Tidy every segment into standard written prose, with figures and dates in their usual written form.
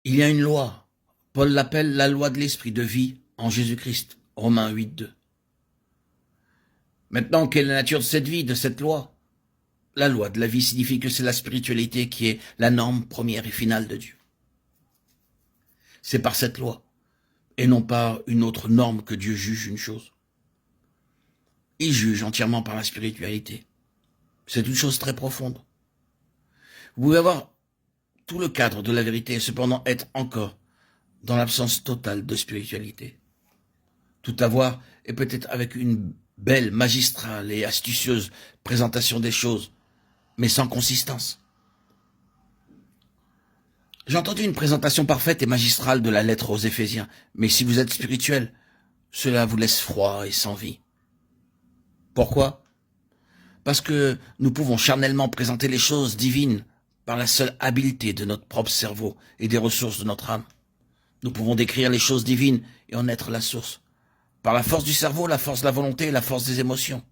Il y a une loi. Paul l'appelle la loi de l'esprit de vie en Jésus-Christ. Romains 8, 2. Maintenant, quelle est la nature de cette vie, de cette loi? La loi de la vie signifie que c'est la spiritualité qui est la norme première et finale de Dieu. C'est par cette loi, et non pas une autre norme, que Dieu juge une chose. Il juge entièrement par la spiritualité. C'est une chose très profonde. Vous pouvez avoir tout le cadre de la vérité et cependant être encore dans l'absence totale de spiritualité. Tout avoir et peut-être avec une belle, magistrale et astucieuse présentation des choses, mais sans consistance. J'ai entendu une présentation parfaite et magistrale de la lettre aux Éphésiens, mais si vous êtes spirituel, cela vous laisse froid et sans vie. Pourquoi? Parce que nous pouvons charnellement présenter les choses divines par la seule habileté de notre propre cerveau et des ressources de notre âme. Nous pouvons décrire les choses divines et en être la source. Par la force du cerveau, la force de la volonté et la force des émotions.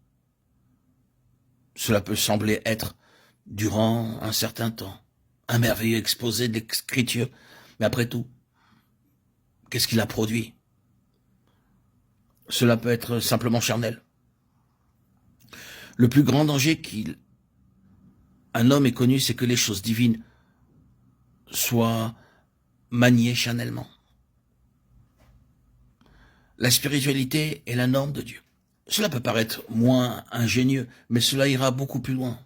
Cela peut sembler être, durant un certain temps, un merveilleux exposé de l'écriture. Mais après tout, qu'est-ce qu'il a produit? Cela peut être simplement charnel. Le plus grand danger qu'un homme ait connu, c'est que les choses divines soient maniées charnellement. La spiritualité est la norme de Dieu. Cela peut paraître moins ingénieux, mais cela ira beaucoup plus loin.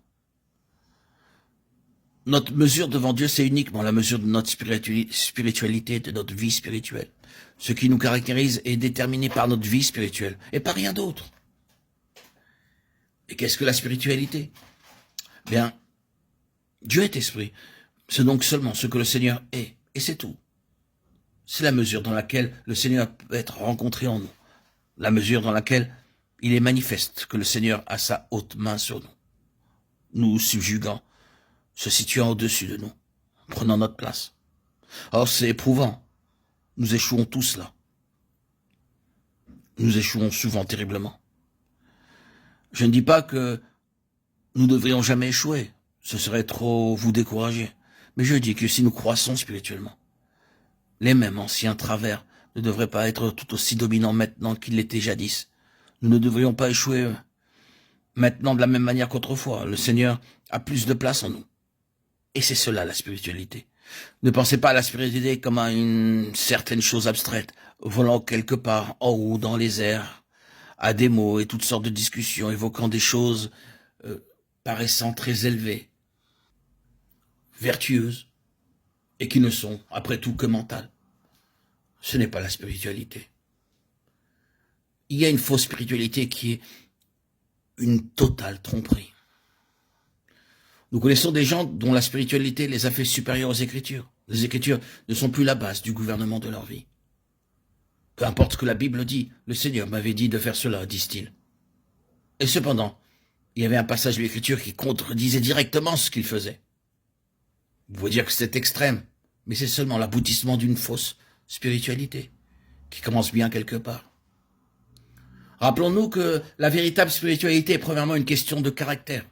Notre mesure devant Dieu, c'est uniquement la mesure de notre spiritualité, de notre vie spirituelle. Ce qui nous caractérise est déterminé par notre vie spirituelle et par rien d'autre. Et qu'est-ce que la spiritualité? Bien, Dieu est esprit. C'est donc seulement ce que le Seigneur est, et c'est tout. C'est la mesure dans laquelle le Seigneur peut être rencontré en nous. La mesure dans laquelle il est manifeste que le Seigneur a sa haute main sur nous, nous subjuguant, se situant au-dessus de nous, prenant notre place. Or, c'est éprouvant. Nous échouons tous là. Nous échouons souvent terriblement. Je ne dis pas que nous ne devrions jamais échouer. Ce serait trop vous décourager. Mais je dis que si nous croissons spirituellement, les mêmes anciens travers ne devraient pas être tout aussi dominants maintenant qu'ils l'étaient jadis. Nous ne devrions pas échouer maintenant de la même manière qu'autrefois. Le Seigneur a plus de place en nous. Et c'est cela la spiritualité. Ne pensez pas à la spiritualité comme à une certaine chose abstraite, volant quelque part en haut dans les airs, à des mots et toutes sortes de discussions évoquant des choses paraissant très élevées, vertueuses, et qui ne sont, après tout, que mentales. Ce n'est pas la spiritualité. Il y a une fausse spiritualité qui est une totale tromperie. Nous connaissons des gens dont la spiritualité les a fait supérieurs aux Écritures. Les Écritures ne sont plus la base du gouvernement de leur vie. Peu importe ce que la Bible dit, le Seigneur m'avait dit de faire cela, disent-ils. Et cependant, il y avait un passage de l'Écriture qui contredisait directement ce qu'il faisait. Vous pouvez dire que c'est extrême, mais c'est seulement l'aboutissement d'une fausse spiritualité qui commence bien quelque part. Rappelons-nous que la véritable spiritualité est premièrement une question de caractère.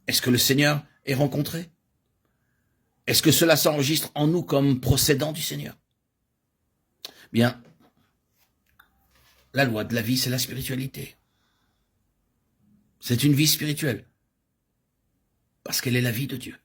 Est-ce que le Seigneur est rencontré? Est-ce que cela s'enregistre en nous comme procédant du Seigneur? Bien, la loi de la vie, c'est la spiritualité. C'est une vie spirituelle, parce qu'elle est la vie de Dieu.